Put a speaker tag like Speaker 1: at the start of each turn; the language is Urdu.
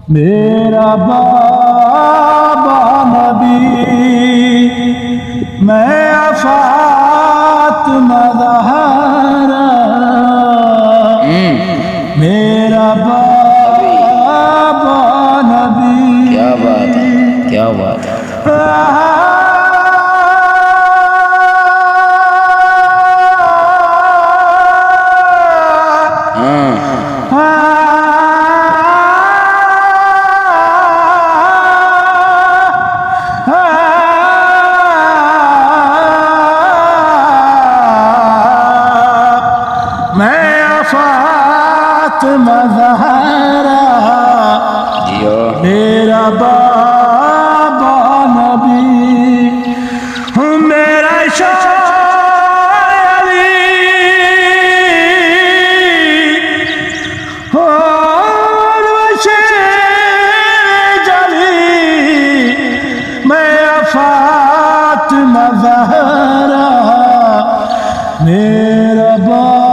Speaker 1: میرا بابا نبی میں فاطمہ زہرا میرا بابا نبی
Speaker 2: کیا بات ہے کیا بات ہے
Speaker 1: فاطمہ زہرا میرا بابا نبی میرا شاعری اور وشیر جلی میں فاطمہ زہرا میرا بابا